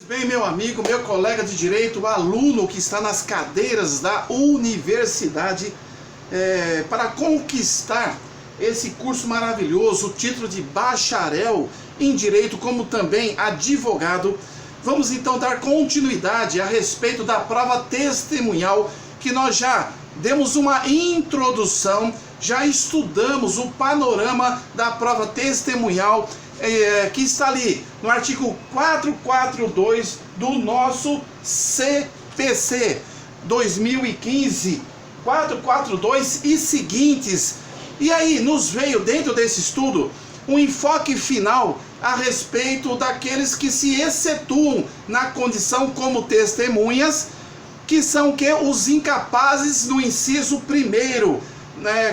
Bem, meu amigo, meu colega de direito, aluno que está nas cadeiras da universidade para conquistar esse curso maravilhoso, o título de bacharel em direito, como também advogado. Vamos então dar continuidade a respeito da prova testemunhal, que nós já demos uma introdução, já estudamos o panorama da prova testemunhal, que está ali no artigo 442 do nosso CPC 2015, 442 e seguintes. E aí nos veio dentro desse estudo um enfoque final a respeito daqueles que se excetuam na condição como testemunhas, que são os incapazes no inciso 1º,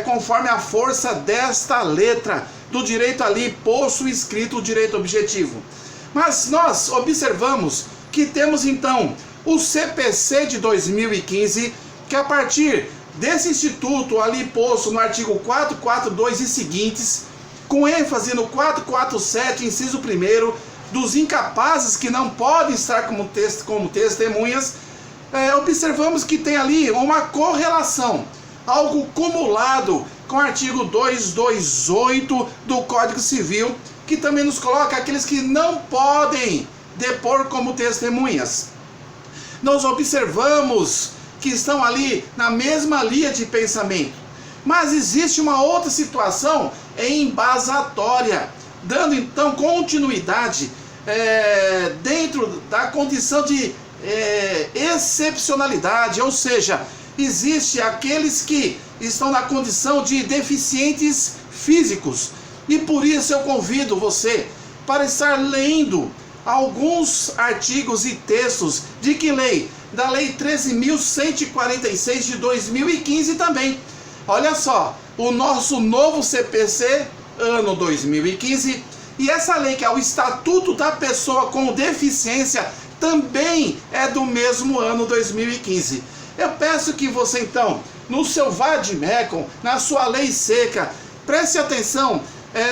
conforme a força desta letra do direito ali posto escrito, o direito objetivo. Mas nós observamos que temos então o CPC de 2015, que a partir desse instituto ali posto no artigo 442 e seguintes, com ênfase no 447, inciso 1º, dos incapazes que não podem estar como testemunhas, observamos que tem ali uma correlação, algo cumulado com o artigo 228 do Código Civil, que também nos coloca aqueles que não podem depor como testemunhas. Nós observamos que estão ali na mesma linha de pensamento, mas existe uma outra situação embasatória, dando então continuidade dentro da condição de excepcionalidade, ou seja, existe aqueles que estão na condição de deficientes físicos, e por isso eu convido você para estar lendo alguns artigos e textos de que lei? Da Lei 13.146 de 2015 também. Olha só, o nosso novo CPC, ano 2015, e essa lei que é o Estatuto da Pessoa com Deficiência, também é do mesmo ano 2015. Eu peço que você então, no seu vade-mecum, na sua lei seca, preste atenção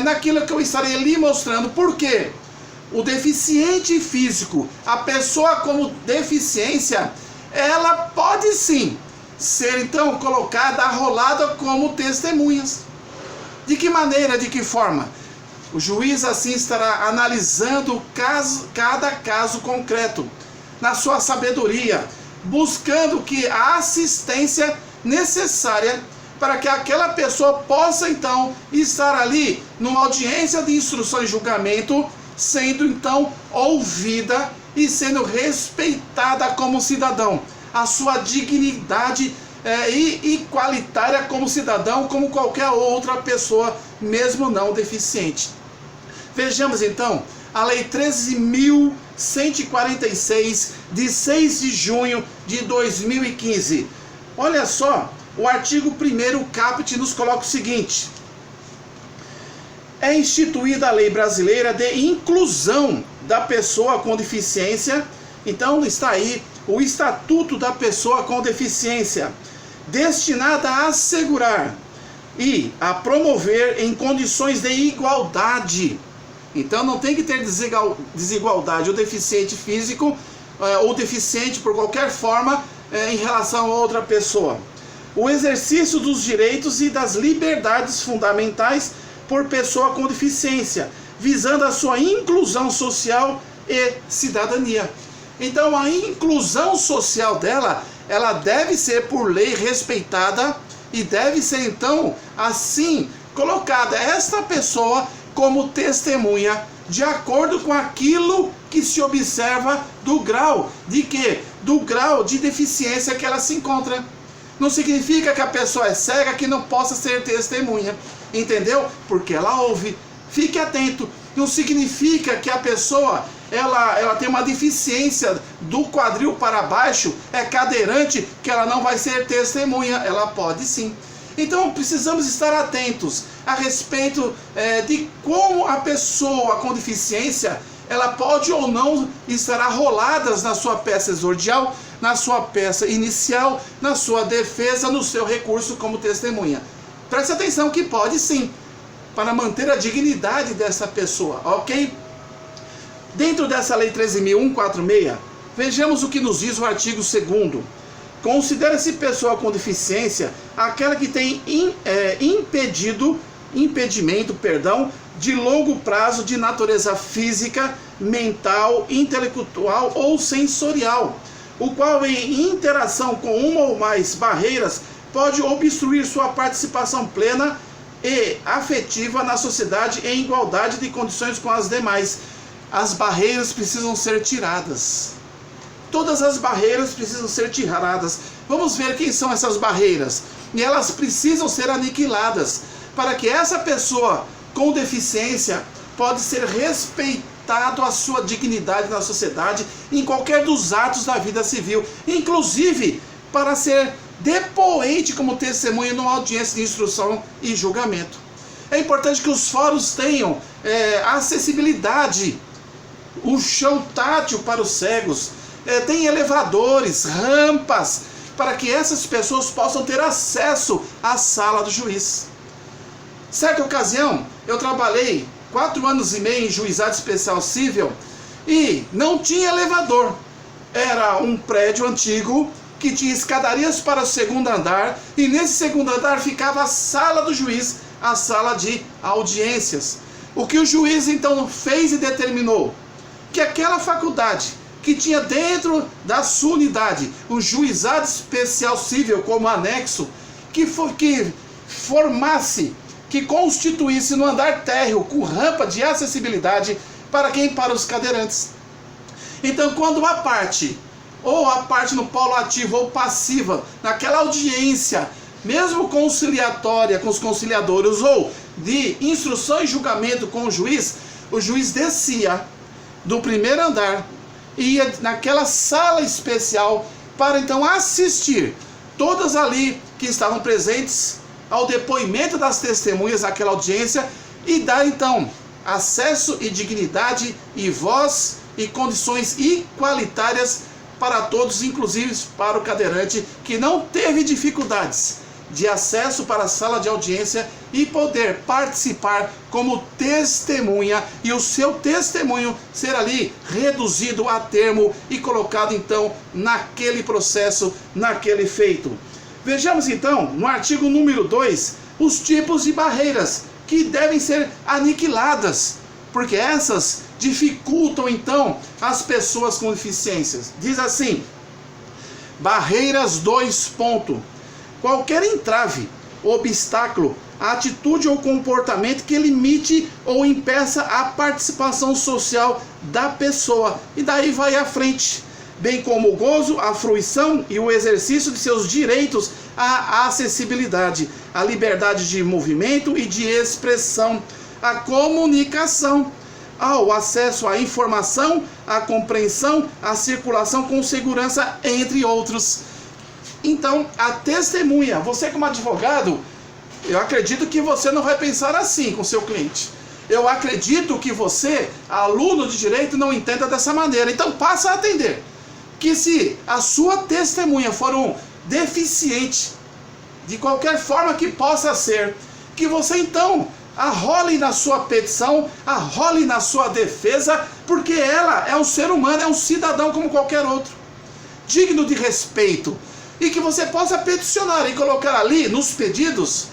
naquilo que eu estarei lhe mostrando. Por quê? O deficiente físico, a pessoa com deficiência, ela pode sim ser então colocada, arrolada como testemunhas. De que maneira, de que forma? O juiz assim estará analisando cada caso concreto, na sua sabedoria, buscando que a assistência necessária para que aquela pessoa possa então estar ali numa audiência de instrução e julgamento, sendo então ouvida e sendo respeitada como cidadão, a sua dignidade igualitária como cidadão, como qualquer outra pessoa, mesmo não deficiente. Vejamos então a Lei 13.146 de 6 de junho de 2015. Olha só, o artigo 1º caput nos coloca o seguinte: é instituída a lei brasileira de inclusão da pessoa com deficiência. Então está aí o Estatuto da Pessoa com Deficiência, destinada a assegurar e a promover em condições de igualdade. Então não tem que ter desigualdade, o deficiente físico ou deficiente por qualquer forma em relação a outra pessoa. O exercício dos direitos e das liberdades fundamentais por pessoa com deficiência, visando a sua inclusão social e cidadania. Então a inclusão social dela, ela deve ser por lei respeitada e deve ser então assim colocada esta pessoa como testemunha, de acordo com aquilo que se observa do grau de quê? Do grau de deficiência que ela se encontra. Não significa que a pessoa é cega que não possa ser testemunha, entendeu? Porque ela ouve. Fique atento. Não significa que a pessoa ela tem uma deficiência do quadril para baixo, é cadeirante, que ela não vai ser testemunha. Ela pode sim. Então precisamos estar atentos a respeito de como a pessoa com deficiência, ela pode ou não estar arroladas na sua peça exordial, na sua peça inicial, na sua defesa, no seu recurso como testemunha. Preste atenção que pode sim, para manter a dignidade dessa pessoa, ok? Dentro dessa Lei 13.146, vejamos o que nos diz o artigo 2º. Considera-se pessoa com deficiência aquela que tem impedimento de longo prazo de natureza física, mental, intelectual ou sensorial, o qual em interação com uma ou mais barreiras pode obstruir sua participação plena e afetiva na sociedade em igualdade de condições com as demais. As barreiras precisam ser tiradas. Todas as barreiras precisam ser tiradas. Vamos ver quem são essas barreiras. E elas precisam ser aniquiladas para que essa pessoa com deficiência pode ser respeitado a sua dignidade na sociedade em qualquer dos atos da vida civil, inclusive para ser depoente como testemunha numa audiência de instrução e julgamento. É importante que os fóruns tenham acessibilidade, o chão tátil para os cegos, tem elevadores, rampas, para que essas pessoas possam ter acesso à sala do juiz. Certa ocasião, eu trabalhei 4 anos e meio em juizado especial civil e não tinha elevador. Era um prédio antigo que tinha escadarias para o 2º andar e nesse 2º andar ficava a sala do juiz, a sala de audiências. O que o juiz então fez e determinou? Que aquela faculdade que tinha dentro da sua unidade o juizado especial civil como anexo, que formasse, que constituísse no andar térreo com rampa de acessibilidade para quem? Para os cadeirantes. Então, quando a parte no polo ativo ou passiva, naquela audiência, mesmo conciliatória com os conciliadores ou de instrução e julgamento com o juiz descia do 1º andar e ia naquela sala especial para então assistir todas ali que estavam presentes ao depoimento das testemunhas daquela audiência e dar então acesso e dignidade e voz e condições igualitárias para todos, inclusive para o cadeirante que não teve dificuldades de acesso para a sala de audiência e poder participar como testemunha e o seu testemunho ser ali reduzido a termo e colocado então naquele processo, naquele feito. Vejamos então no artigo número 2 os tipos de barreiras que devem ser aniquiladas, porque essas dificultam então as pessoas com deficiências. Diz assim: barreiras 2 ponto. Qualquer entrave, obstáculo, atitude ou comportamento que limite ou impeça a participação social da pessoa. E daí vai à frente. Bem como o gozo, a fruição e o exercício de seus direitos à acessibilidade, à liberdade de movimento e de expressão, à comunicação, ao acesso à informação, à compreensão, à circulação com segurança, entre outros. Então, a testemunha, você como advogado, eu acredito que você não vai pensar assim com seu cliente. Eu acredito que você, aluno de direito, não entenda dessa maneira. Então, passa a atender que se a sua testemunha for um deficiente, de qualquer forma que possa ser, que você então arrole na sua petição, arrole na sua defesa, porque ela é um ser humano, é um cidadão como qualquer outro, digno de respeito. E que você possa peticionar e colocar ali nos pedidos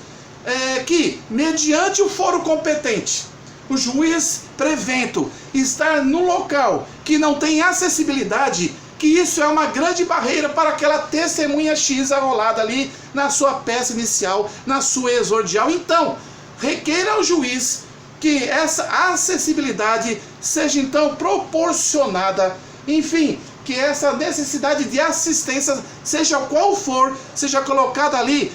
que, mediante o foro competente, o juiz prevento estar no local que não tem acessibilidade, que isso é uma grande barreira para aquela testemunha X arrolada ali na sua peça inicial, na sua exordial. Então, requeira ao juiz que essa acessibilidade seja então proporcionada, enfim, que essa necessidade de assistência, seja qual for, seja colocada ali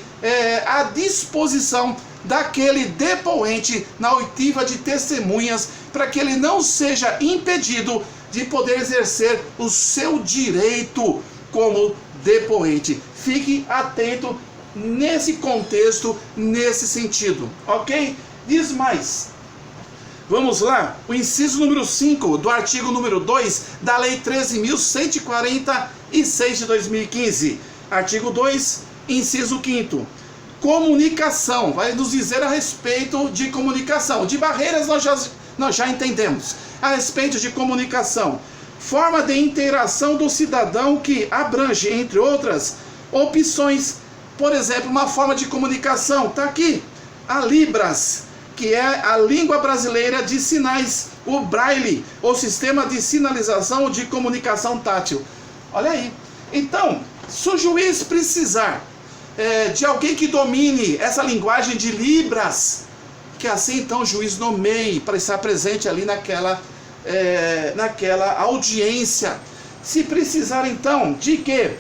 à disposição daquele depoente na oitiva de testemunhas, para que ele não seja impedido de poder exercer o seu direito como depoente. Fique atento nesse contexto, nesse sentido, ok? Diz mais. Vamos lá, o inciso número 5 do artigo número 2 da Lei 13.146 de 2015. Artigo 2, inciso 5º. Comunicação, vai nos dizer a respeito de comunicação. De barreiras nós nós já entendemos. A respeito de comunicação, forma de interação do cidadão que abrange, entre outras, opções. Por exemplo, uma forma de comunicação, está aqui, a Libras, que é a língua brasileira de sinais, o Braille, o sistema de sinalização de comunicação tátil. Olha aí. Então, se o juiz precisar de alguém que domine essa linguagem de Libras, que assim então o juiz nomeie para estar presente ali naquela audiência. Se precisar então de quê?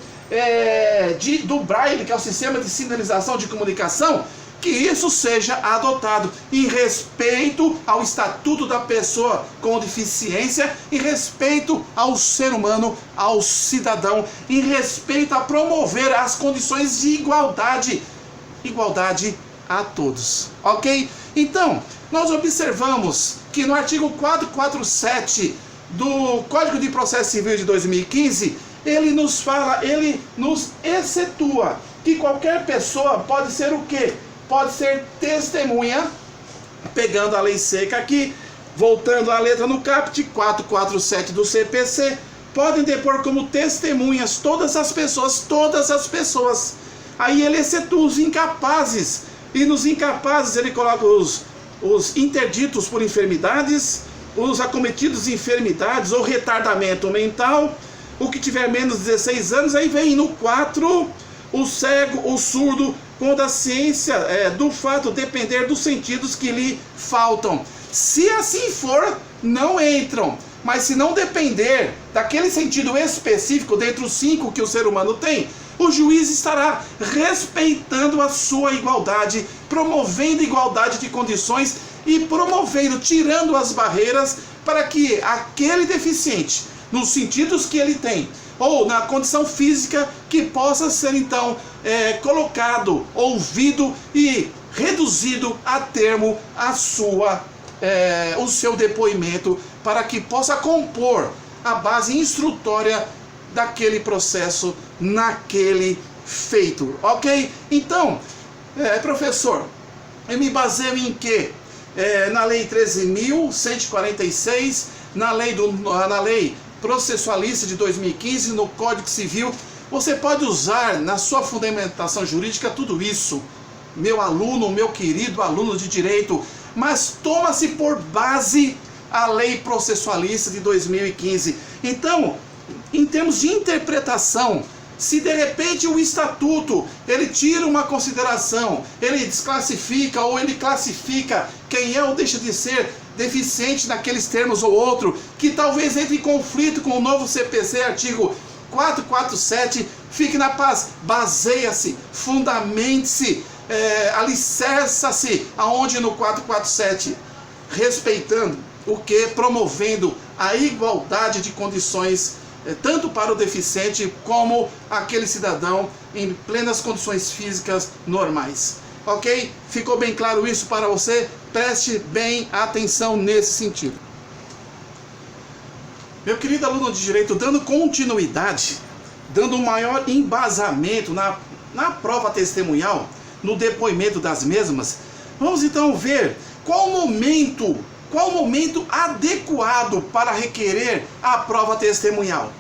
Do Braille, que é o sistema de sinalização de comunicação, que isso seja adotado em respeito ao estatuto da pessoa com deficiência, em respeito ao ser humano, ao cidadão, em respeito a promover as condições de igualdade a todos, ok? Então, nós observamos que no artigo 447 do Código de Processo Civil de 2015, ele nos excetua que qualquer pessoa pode ser o quê? Pode ser testemunha, pegando a lei seca aqui, voltando à letra no caput 447 do CPC, podem depor como testemunhas todas as pessoas. Aí ele excetua os incapazes, e nos incapazes ele coloca os interditos por enfermidades, os acometidos de enfermidades ou retardamento mental, o que tiver menos de 16 anos. Aí vem no 4, o cego, o surdo, quando a ciência do fato depender dos sentidos que lhe faltam. Se assim for, não entram. Mas se não depender daquele sentido específico dentre os 5 que o ser humano tem, o juiz estará respeitando a sua igualdade, promovendo igualdade de condições e promovendo, tirando as barreiras para que aquele deficiente, nos sentidos que ele tem, ou na condição física, que possa ser então colocado, ouvido e reduzido a termo o seu depoimento, para que possa compor a base instrutória daquele processo, naquele feito, ok? Então, professor, eu me baseio em quê? Na lei 13.146, na lei processualista de 2015, no Código Civil. Você pode usar na sua fundamentação jurídica tudo isso, meu aluno, meu querido aluno de direito, mas toma-se por base a lei processualista de 2015. Então, em termos de interpretação, se de repente o estatuto ele tira uma consideração, ele desclassifica ou ele classifica quem é ou deixa de ser deficiente naqueles termos ou outro, que talvez entre em conflito com o novo CPC, artigo 447, fique na paz, baseia-se, fundamente-se, alicerça-se aonde no 447, respeitando o que? Promovendo a igualdade de condições, tanto para o deficiente como aquele cidadão em plenas condições físicas normais. Ok? Ficou bem claro isso para você? Preste bem atenção nesse sentido. Meu querido aluno de direito, dando continuidade, dando um maior embasamento na prova testemunhal, no depoimento das mesmas, vamos então ver qual o momento adequado para requerer a prova testemunhal.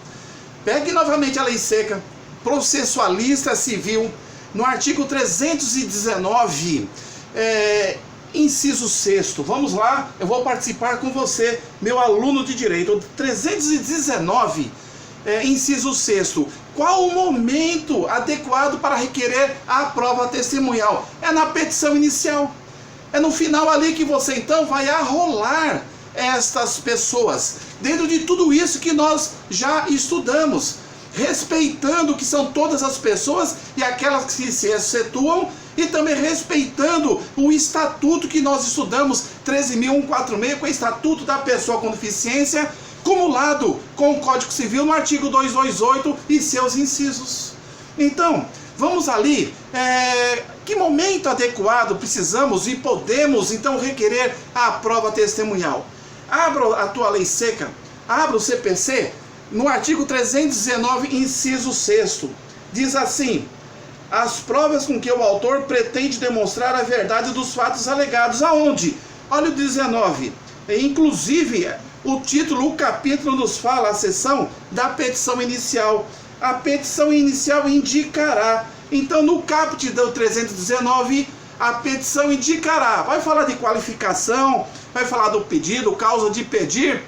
Pegue novamente a lei seca, processualista civil, no artigo 319, inciso 6º. Vamos lá, eu vou participar com você, meu aluno de direito. 319, inciso 6º. Qual o momento adequado para requerer a prova testemunhal? É na petição inicial. É no final ali que você então vai arrolar estas pessoas, dentro de tudo isso que nós já estudamos, respeitando que são todas as pessoas e aquelas que se excetuam, e também respeitando o estatuto que nós estudamos, 13.146, com o estatuto da pessoa com deficiência, cumulado com o Código Civil no artigo 228 e seus incisos. Então, vamos ali, que momento adequado precisamos e podemos então requerer a prova testemunhal? Abra a tua lei seca, abra o CPC, no artigo 319, inciso 6º, diz assim: as provas com que o autor pretende demonstrar a verdade dos fatos alegados. Aonde? Olha o 19. Inclusive, o título, o capítulo nos fala a seção da petição inicial. A petição inicial indicará. Então, no caput do 319, a petição indicará. Vai falar de qualificação, vai falar do pedido, causa de pedir,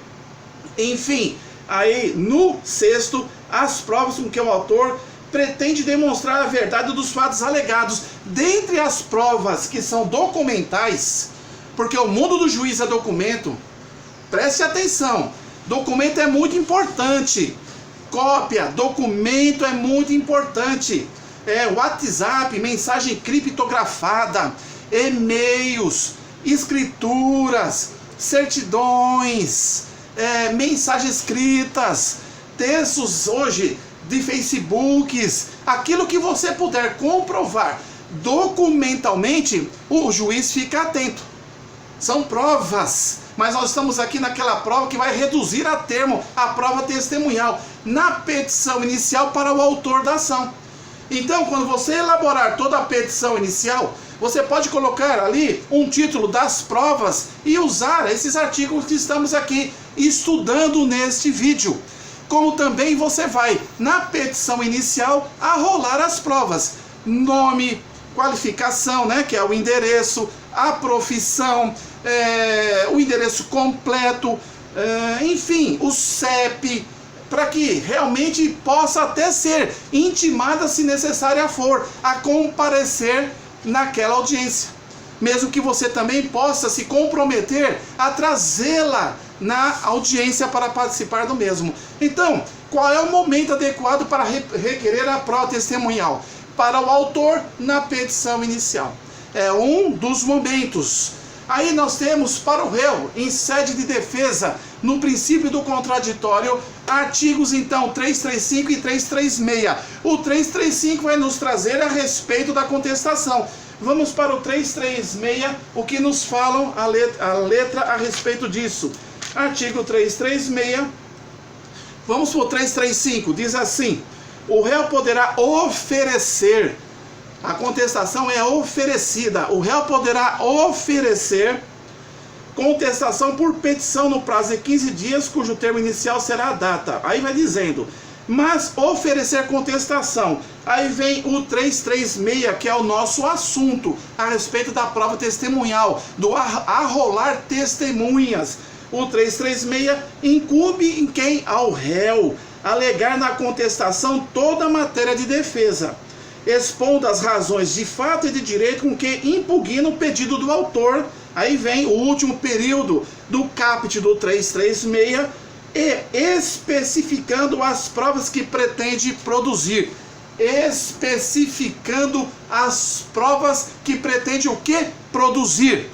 enfim. Aí, no sexto, as provas com que o autor pretende demonstrar a verdade dos fatos alegados. Dentre as provas que são documentais, porque o mundo do juiz é documento, preste atenção, documento é muito importante. Cópia, documento é muito importante. WhatsApp, mensagem criptografada, e-mails, escrituras, certidões, mensagens escritas, textos hoje de Facebooks, aquilo que você puder comprovar documentalmente, o juiz fica atento. São provas, mas nós estamos aqui naquela prova que vai reduzir a termo a prova testemunhal na petição inicial para o autor da ação. Então, quando você elaborar toda a petição inicial, você pode colocar ali um título das provas e usar esses artigos que estamos aqui estudando neste vídeo. Como também você vai, na petição inicial, arrolar as provas. Nome, qualificação, né, que é o endereço, a profissão, o endereço completo, enfim, o CEP, para que realmente possa até ser intimada, se necessária for, a comparecer naquela audiência. Mesmo que você também possa se comprometer a trazê-la na audiência para participar do mesmo. Então, qual é o momento adequado para requerer a prova testemunhal? Para o autor, na petição inicial. É um dos momentos. Aí nós temos para o réu, em sede de defesa, no princípio do contraditório, artigos então 335 e 336. O 335 vai nos trazer a respeito da contestação. Vamos para o 336, o que nos falam a letra a respeito disso. Artigo 336, vamos para o 335, diz assim: o réu poderá oferecer, a contestação é oferecida, o réu poderá oferecer contestação por petição no prazo de 15 dias, cujo termo inicial será a data. Aí vai dizendo, mas oferecer contestação. Aí vem o 336, que é o nosso assunto, a respeito da prova testemunhal, do arrolar testemunhas. O 336 incumbe em quem? Ao réu alegar na contestação toda a matéria de defesa, expondo as razões de fato e de direito com que impugna o pedido do autor. Aí vem o último período do caput do 336 e especificando as provas que pretende produzir. Especificando as provas que pretende o que? Produzir.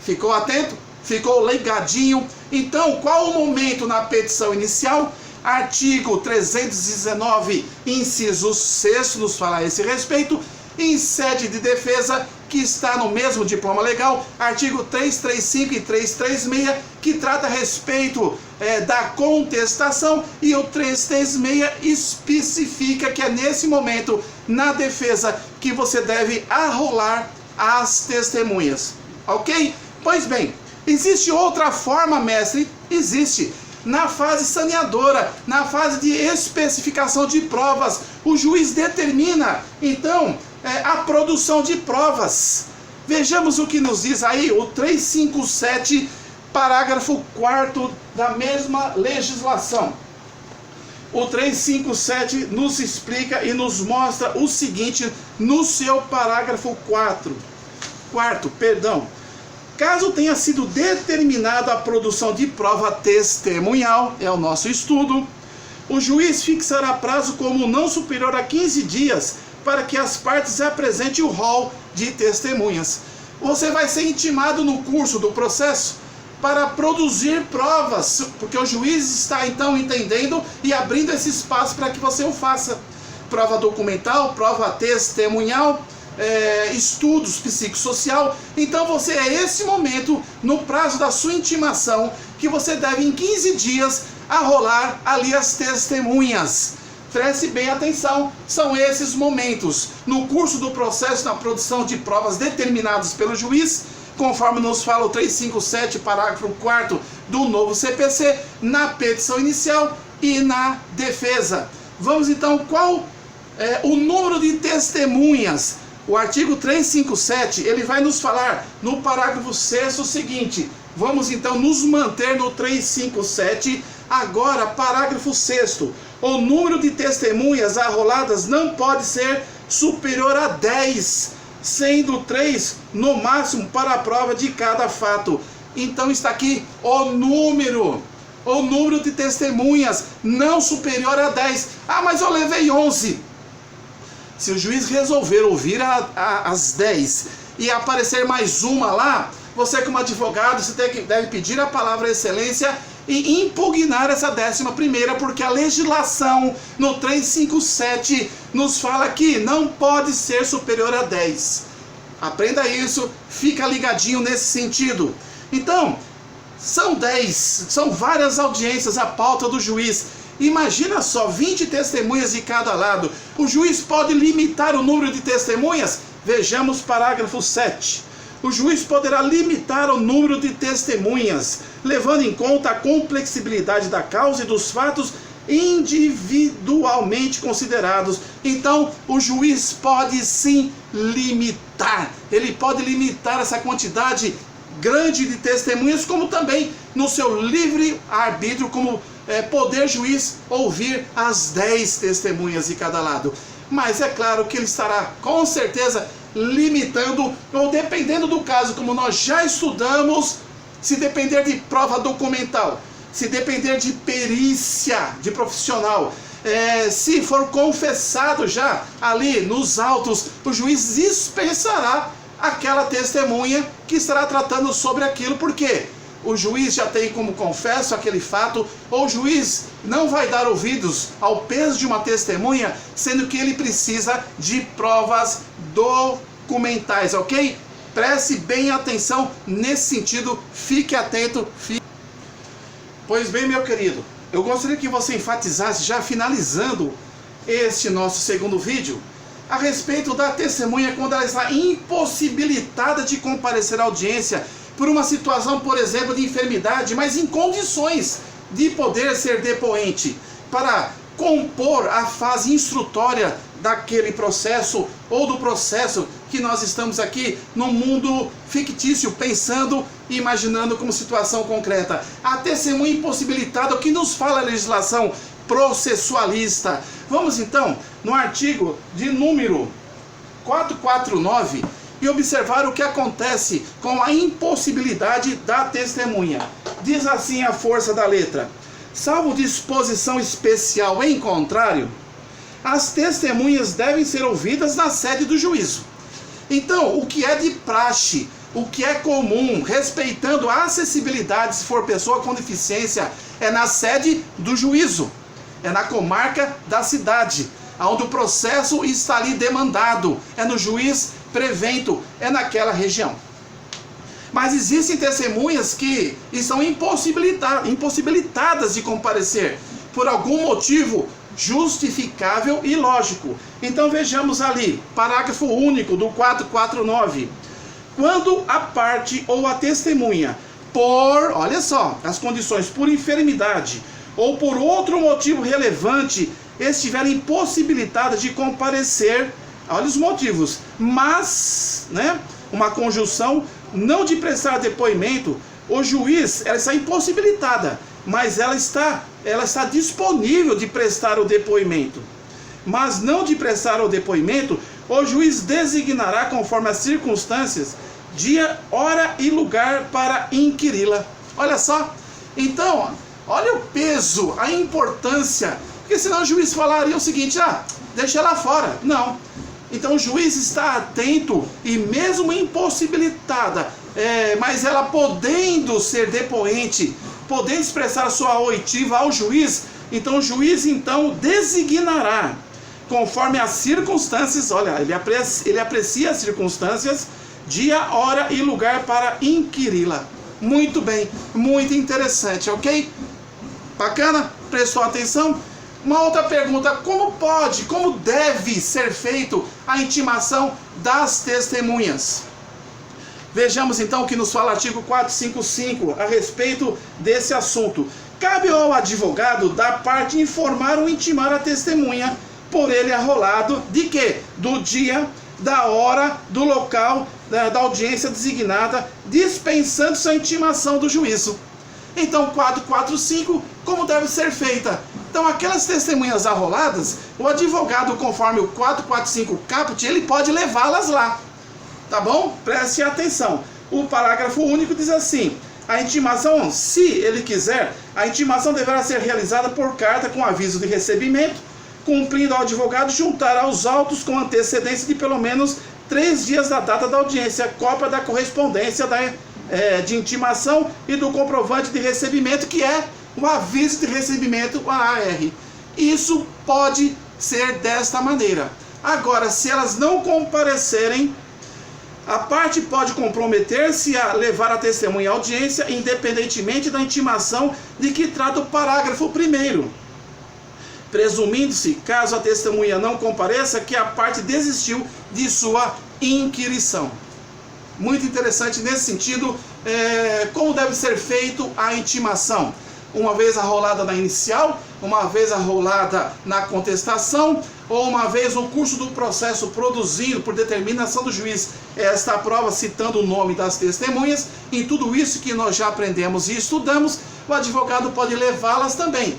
Ficou atento? Ficou ligadinho? Então, qual o momento na petição inicial? Artigo 319, inciso 6, nos fala a esse respeito. Em sede de defesa, que está no mesmo diploma legal, artigo 335 e 336, que trata a respeito da contestação, e o 336 especifica que é nesse momento, na defesa, que você deve arrolar as testemunhas. Ok? Pois bem, existe outra forma, mestre? Existe. Na fase saneadora, na fase de especificação de provas, o juiz determina, então, a produção de provas. Vejamos o que nos diz aí o 357, parágrafo 4º da mesma legislação. O 357 nos explica e nos mostra o seguinte no seu parágrafo 4º. Caso tenha sido determinada a produção de prova testemunhal, é o nosso estudo, o juiz fixará prazo como não superior a 15 dias para que as partes apresentem o rol de testemunhas. Você vai ser intimado no curso do processo para produzir provas, porque o juiz está então entendendo e abrindo esse espaço para que você o faça. Prova documental, prova testemunhal, estudos psicossocial. Então você esse momento, no prazo da sua intimação, que você deve em 15 dias arrolar ali as testemunhas. Preste bem atenção, são esses momentos. No curso do processo, na produção de provas determinadas pelo juiz, conforme nos fala o 357, parágrafo 4º do novo CPC, na petição inicial e na defesa. Vamos então, qual é o número de testemunhas? O artigo 357, ele vai nos falar no parágrafo 6º o seguinte. Vamos então nos manter no 357, agora parágrafo 6º. O número de testemunhas arroladas não pode ser superior a 10, sendo 3 no máximo para a prova de cada fato. Então está aqui o número de testemunhas não superior a 10. Ah, mas eu levei 11. Se o juiz resolver ouvir as 10 e aparecer mais uma lá, você como advogado, você deve pedir a palavra excelência e impugnar essa 11ª, porque a legislação no 357 nos fala que não pode ser superior a 10. Aprenda isso, fica ligadinho nesse sentido. Então, são 10, são várias audiências a pauta do juiz. Imagina só, 20 testemunhas de cada lado. O juiz pode limitar o número de testemunhas? Vejamos parágrafo 7. O juiz poderá limitar o número de testemunhas, levando em conta a complexibilidade da causa e dos fatos individualmente considerados. Então, o juiz pode sim limitar. Ele pode limitar essa quantidade grande de testemunhas, como também no seu livre arbítrio, como poder juiz ouvir as 10 testemunhas de cada lado. Mas é claro que ele estará com certeza limitando, ou dependendo do caso, como nós já estudamos, se depender de prova documental, se depender de perícia de profissional, se for confessado já ali nos autos, o juiz dispensará aquela testemunha que estará tratando sobre aquilo, porque o juiz já tem como confesso aquele fato, ou o juiz não vai dar ouvidos ao peso de uma testemunha, sendo que ele precisa de provas documentais, ok? Preste bem atenção nesse sentido, fique atento. Pois bem, meu querido, eu gostaria que você enfatizasse, já finalizando este nosso segundo vídeo, a respeito da testemunha quando ela está impossibilitada de comparecer à audiência por uma situação, por exemplo, de enfermidade, mas em condições de poder ser depoente, para compor a fase instrutória daquele processo ou do processo que nós estamos aqui no mundo fictício, pensando e imaginando como situação concreta. A testemunha impossibilitada, o que nos fala a legislação processualista. Vamos então no artigo de número 449 e observar o que acontece com a impossibilidade da testemunha. Diz assim a força da letra: salvo disposição especial em contrário, as testemunhas devem ser ouvidas na sede do juízo. Então, o que é de praxe, o que é comum, respeitando a acessibilidade, se for pessoa com deficiência, é na sede do juízo, é na comarca da cidade, onde o processo está ali demandado, é no juiz prevento, é naquela região. Mas existem testemunhas que estão impossibilitadas de comparecer por algum motivo justificável e lógico. Então vejamos ali, parágrafo único do 449. Quando a parte ou a testemunha, olha só, as condições, por enfermidade ou por outro motivo relevante, estiver impossibilitada de comparecer, olha os motivos, mas, uma conjunção, não de prestar depoimento, o juiz, ela está impossibilitada, mas ela está disponível de prestar o depoimento. Mas não de prestar o depoimento, o juiz designará, conforme as circunstâncias, dia, hora e lugar para inquiri-la. Olha só, então, olha o peso, a importância, porque senão o juiz falaria o seguinte: deixa ela fora. Não. Então o juiz está atento e mesmo impossibilitada, mas ela podendo ser depoente, podendo expressar sua oitiva ao juiz, então o juiz designará, conforme as circunstâncias, olha, ele aprecia as circunstâncias, dia, hora e lugar para inquiri-la. Muito bem, muito interessante, ok? Bacana? Prestou atenção? Uma outra pergunta: como deve ser feito a intimação das testemunhas? Vejamos então o que nos fala o artigo 455 a respeito desse assunto. Cabe ao advogado da parte informar ou intimar a testemunha por ele arrolado de quê? Do dia, da hora, do local da audiência designada, dispensando-se a intimação do juízo. Então, 445, como deve ser feita? Então, aquelas testemunhas arroladas, o advogado, conforme o 445 caput, ele pode levá-las lá. Tá bom? Preste atenção. O parágrafo único diz assim: a intimação, se ele quiser, a intimação deverá ser realizada por carta com aviso de recebimento, cumprindo ao advogado juntar aos autos com antecedência de pelo menos 3 dias da data da audiência, cópia da correspondência de intimação e do comprovante de recebimento, que é o aviso de recebimento, o AR. Isso pode ser desta maneira. Agora, se elas não comparecerem, a parte pode comprometer-se a levar a testemunha à audiência, independentemente da intimação de que trata o parágrafo 1º. Presumindo-se, caso a testemunha não compareça, que a parte desistiu de sua inquirição. Muito interessante nesse sentido, como deve ser feito a intimação. Uma vez arrolada na inicial, uma vez arrolada na contestação, ou uma vez no curso do processo produzido por determinação do juiz esta prova citando o nome das testemunhas. Em tudo isso que nós já aprendemos e estudamos, o advogado pode levá-las também,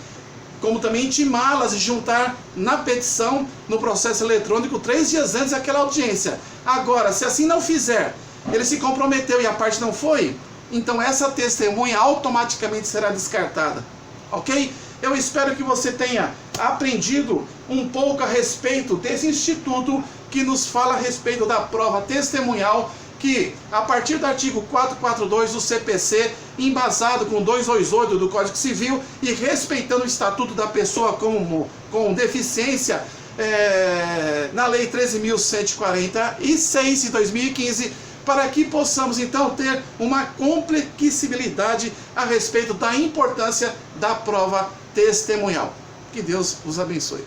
como também intimá-las e juntar na petição, no processo eletrônico, 3 dias antes daquela audiência. Agora, se assim não fizer, ele se comprometeu e a parte não foi, então essa testemunha automaticamente será descartada, ok? Eu espero que você tenha aprendido um pouco a respeito desse instituto que nos fala a respeito da prova testemunhal, que a partir do artigo 442 do CPC, embasado com 228 do Código Civil e respeitando o Estatuto da Pessoa com Deficiência, na Lei 13.146 de 2015, para que possamos então ter uma complexibilidade a respeito da importância da prova testemunhal. Que Deus os abençoe.